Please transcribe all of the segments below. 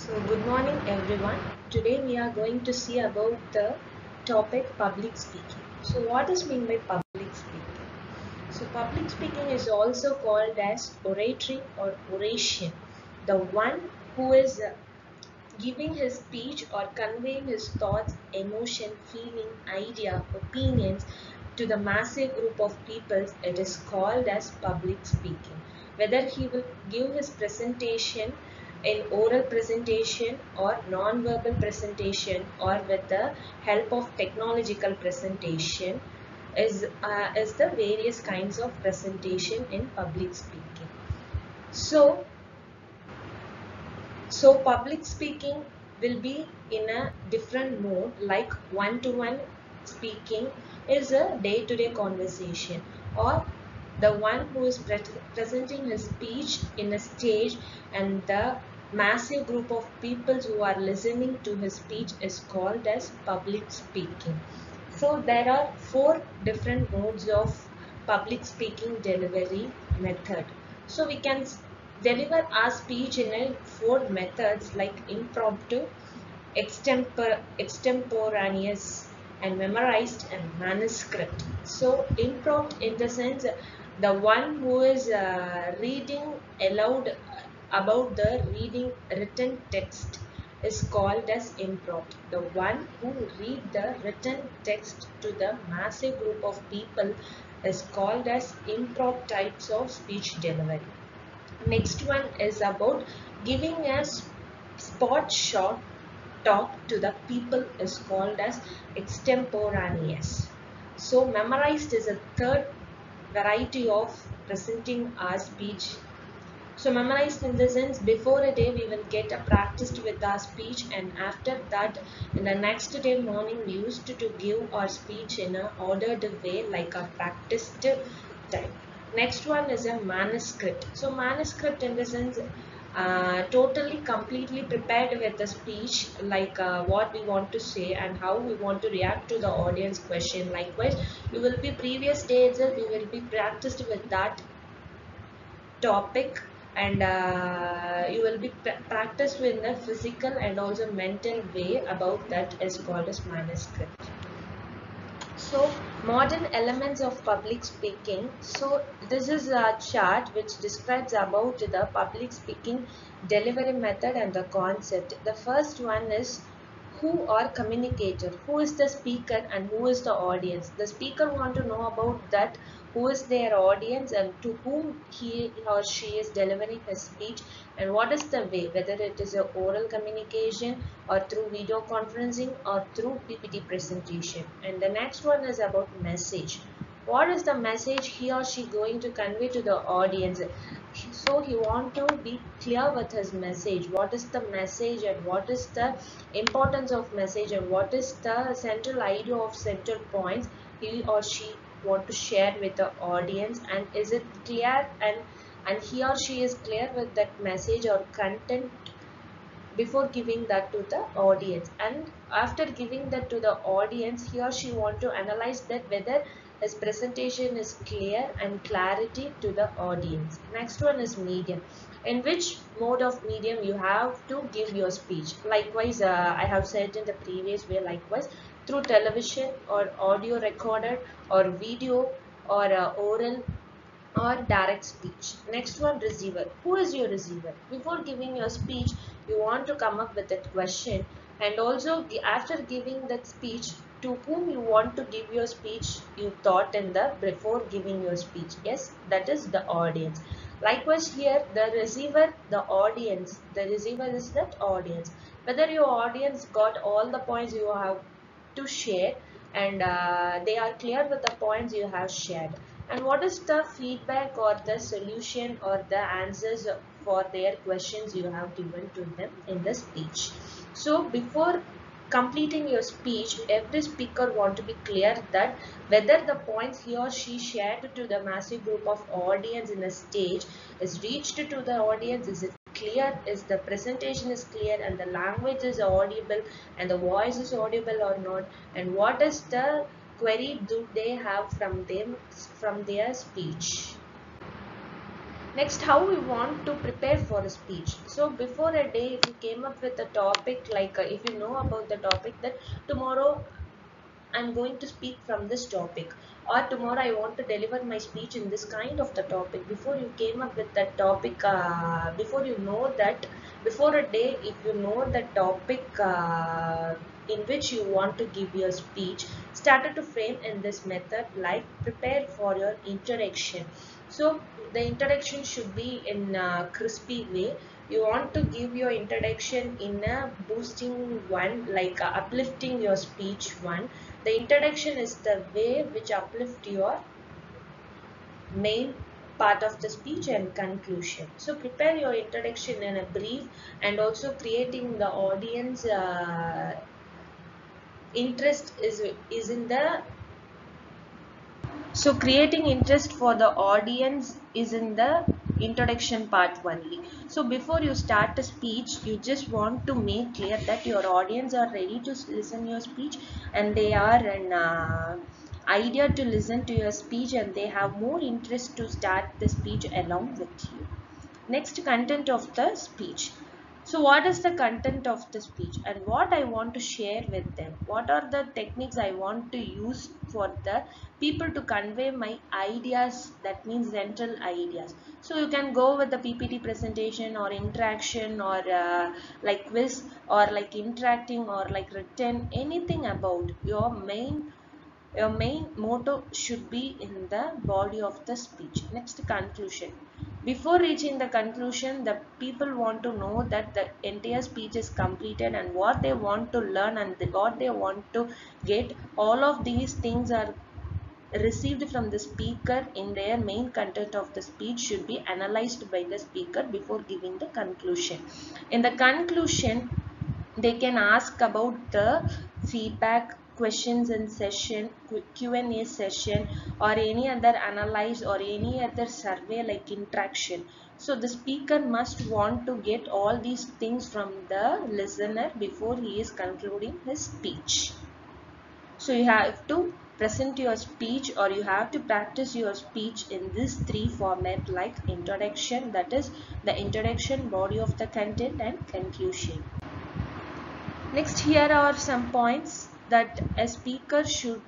So good morning everyone. Today we are going to see about the topic public speaking. So what is mean by public speaking? So public speaking is also called as oratory or oration. The one who is giving his speech or conveying his thoughts, emotion, feeling, idea, opinions to the massive group of people, it is called as public speaking. Whether he will give his presentation in oral presentation or non-verbal presentation or with the help of technological presentation is the various kinds of presentation in public speaking. So public speaking will be in a different mode, like one-to-one speaking is a day-to-day conversation, or the one who is presenting his speech in a stage and the massive group of people who are listening to his speech is called as public speaking. So there are four different modes of public speaking delivery method. So we can deliver our speech in a four methods like impromptu, extemporaneous, and memorized and manuscript. So impromptu in the sense the one who is reading aloud about the reading written text is called as impromptu. The one who read the written text to the massive group of people is called as impromptu types of speech delivery. Next one is about giving a spot shot talk to the people is called as extemporaneous. So memorized is a third variety of presenting our speech. So memorized in the sense before a day we will get a practiced with our speech, and after that in the next day morning we used to give our speech in a ordered way like a practiced time. Next one is a manuscript. So manuscript in the sense totally completely prepared with the speech, like what we want to say and how we want to react to the audience question. Likewise, you will be previous days we will be practiced with that topic, and you will be practiced in a physical and also mental way about that is called as manuscript. So modern elements of public speaking. So this is a chart which describes about the public speaking delivery method and the concept. The first one is who or communicator. Who is the speaker and who is the audience? The speaker want to know about that who is their audience and to whom he or she is delivering his speech, and what is the way, whether it is a oral communication or through video conferencing or through PPT presentation. And the next one is about message. What is the message he or she going to convey to the audience? So he want to be clear with his message. What is the message and what is the importance of message and what is the central idea of central points he or she want to share with the audience, and is it clear, and he or she is clear with that message or content before giving that to the audience, and after giving that to the audience he or she want to analyze that whether his presentation is clear and clarity to the audience. Next one is medium. In which mode of medium you have to give your speech. Likewise, I have said in the previous way, likewise through television or audio recorded or video or oral or direct speech. Next one, receiver. Who is your receiver? Before giving your speech, you want to come up with that question, and also after giving that speech, to whom you want to give your speech, you thought in the before giving your speech. Yes, that is the audience. Likewise here, the receiver, the audience. The receiver is that audience. Whether your audience got all the points you have to share, and they are clear with the points you have shared, and what is the feedback or the solution or the answers for their questions you have given to them in the speech. So before completing your speech, every speaker want to be clear that whether the points he or she shared to the massive group of audience in a stage is reached to the audience, is it clear, is the presentation is clear and the language is audible and the voice is audible or not, and what is the query do they have from them from their speech. Next, how we want to prepare for a speech. So before a day, if you came up with a topic, like if you know about the topic that tomorrow I'm going to speak from this topic, or tomorrow I want to deliver my speech in this kind of the topic. Before you came up with that topic, before you know that, before a day, if you know the topic in which you want to give your speech, started to frame in this method, like prepare for your introduction. So the introduction should be in a crispy way. You want to give your introduction in a boosting one, like uplifting your speech one. The introduction is the way which uplift your main part of the speech and conclusion. So prepare your introduction in a brief, and also creating the audience interest is in the So creating interest for the audience is in the introduction part only. So before you start a speech, you just want to make clear that your audience are ready to listen your speech, and they are an idea to listen to your speech, and they have more interest to start the speech along with you. Next, content of the speech. So what is the content of the speech and what I want to share with them? What are the techniques I want to use for the people to convey my ideas, that means central ideas. So you can go with the PPT presentation or interaction, or like quiz, or like interacting, or like written, anything about your main motto should be in the body of the speech. Next, conclusion. Before reaching the conclusion, the people want to know that the entire speech is completed and what they want to learn and what they want to get. All of these things are received from the speaker in their main content of the speech should be analyzed by the speaker before giving the conclusion. In the conclusion, they can ask about the feedback, questions in session, Q&A session, or any other analyze or any other survey like interaction. So the speaker must want to get all these things from the listener before he is concluding his speech. So you have to present your speech, or you have to practice your speech in this three format, like introduction, that is the introduction, body of the content, and conclusion. Next, here are some points that a speaker should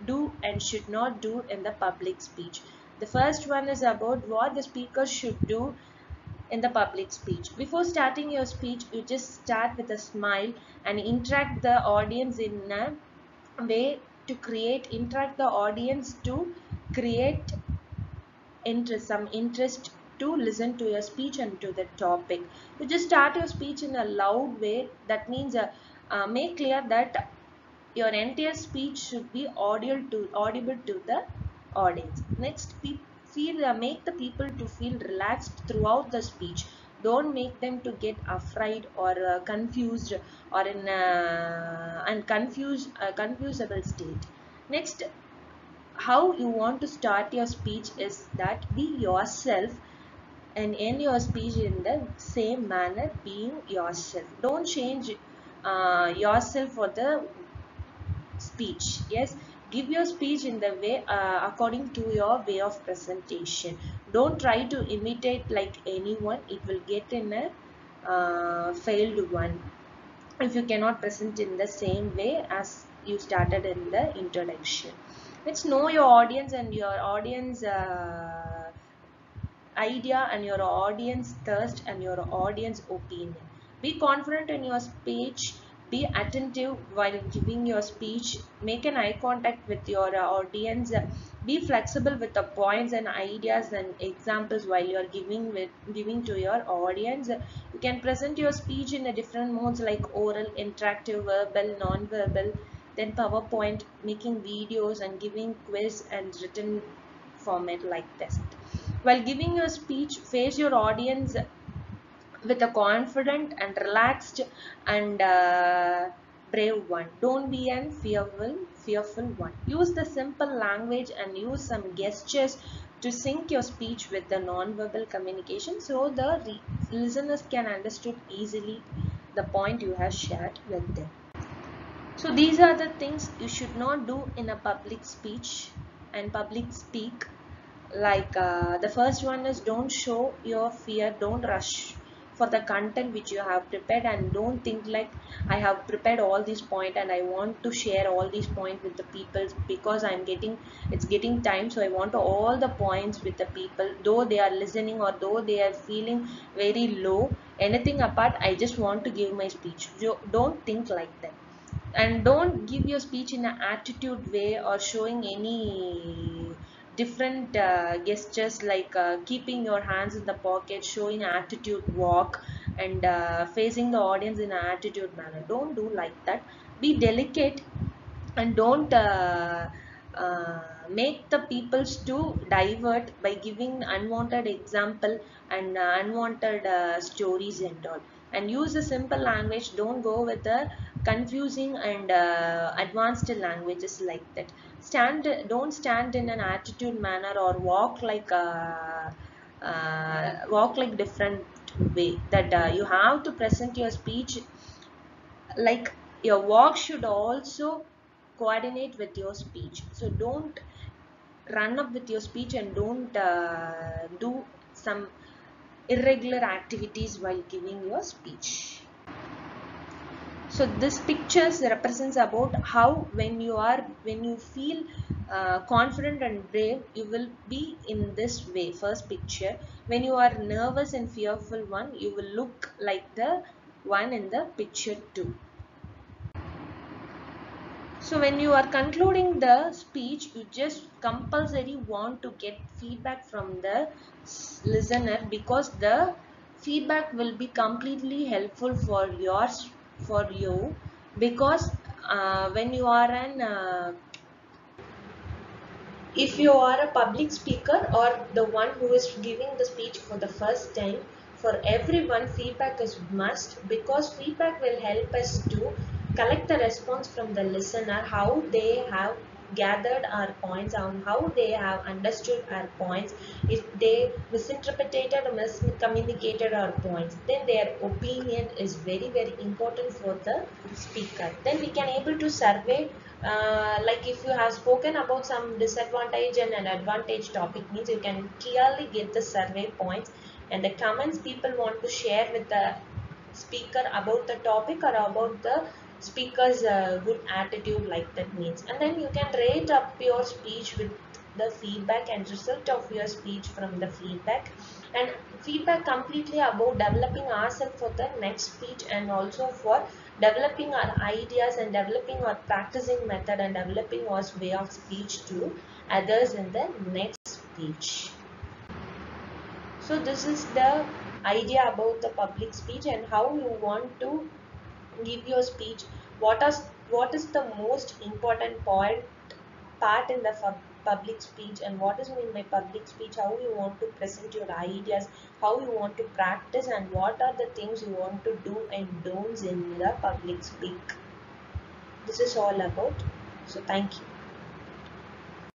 do and should not do in the public speech. The first one is about what the speaker should do in the public speech. Before starting your speech, you just start with a smile and interact the audience in a way to interact the audience to create some interest to listen to your speech and to the topic. You just start your speech in a loud way. That means make clear that your entire speech should be audible to the audience. Next, make the people to feel relaxed throughout the speech. Don't make them to get afraid or confused, or in confusable state. Next, how you want to start your speech is that be yourself and end your speech in the same manner, being yourself. Don't change yourself for the speech. Yes, give your speech in the way according to your way of presentation. Don't try to imitate like anyone. It will get in a failed one if you cannot present in the same way as you started in the introduction. Let's know your audience and your audience idea and your audience thirst and your audience opinion. Be confident in your speech. Be attentive while giving your speech. Make an eye contact with your audience. Be flexible with the points and ideas and examples while you are giving to your audience. You can present your speech in a different modes like oral, interactive, verbal, non-verbal, then PowerPoint, making videos and giving quiz and written format like this. While giving your speech, face your audience with a confident and relaxed and brave one. Don't be a fearful one. Use the simple language and use some gestures to sync your speech with the non-verbal communication, so the listeners can understand easily the point you have shared with them. So these are the things you should not do in a public speech and public speak. Like the first one is, don't show your fear, don't rush for the content which you have prepared, and don't think like I have prepared all these points and I want to share all these points with the people because it's getting time, so I want all the points with the people, though they are listening or though they are feeling very low, anything apart, I just want to give my speech. Don't think like that, and don't give your speech in an attitude way or showing any different gestures like keeping your hands in the pocket, showing attitude walk, and facing the audience in an attitude manner. Don't do like that. Be delicate, and don't make the peoples to divert by giving unwanted example and unwanted stories and all, and use a simple language. Don't go with the confusing and advanced languages like that. Don't stand in an attitude manner or walk like different way, that you have to present your speech like your walk should also coordinate with your speech. So don't run up with your speech, and don't do some irregular activities while giving your speech. So this pictures represents about how when you feel confident and brave, you will be in this way. First picture, when you are nervous and fearful one, you will look like the one in the picture 2. So when you are concluding the speech, you just compulsory want to get feedback from the listener, because the feedback will be completely helpful for you, because when you are an if you are a public speaker or the one who is giving the speech for the first time, for everyone feedback is must, because feedback will help us to collect the response from the listener, how they have gathered our points, on how they have understood our points. If they misinterpreted or miscommunicated our points, then their opinion is very important for the speaker. Then we can able to survey, like if you have spoken about some disadvantage and an advantage topic, means you can clearly get the survey points and the comments people want to share with the speaker about the topic or about the speaker's good attitude, like that means. And then you can rate up your speech with the feedback and result of your speech from the feedback. And feedback completely about developing ourselves for the next speech, and also for developing our ideas and developing our practicing method and developing our way of speech to others in the next speech. So this is the idea about the public speech and how you want to give your speech. What is the most important part in the public speech, and what is mean by public speech, how you want to present your ideas, how you want to practice, and what are the things you want to do and don'ts in the public speak. This is all about. So thank you.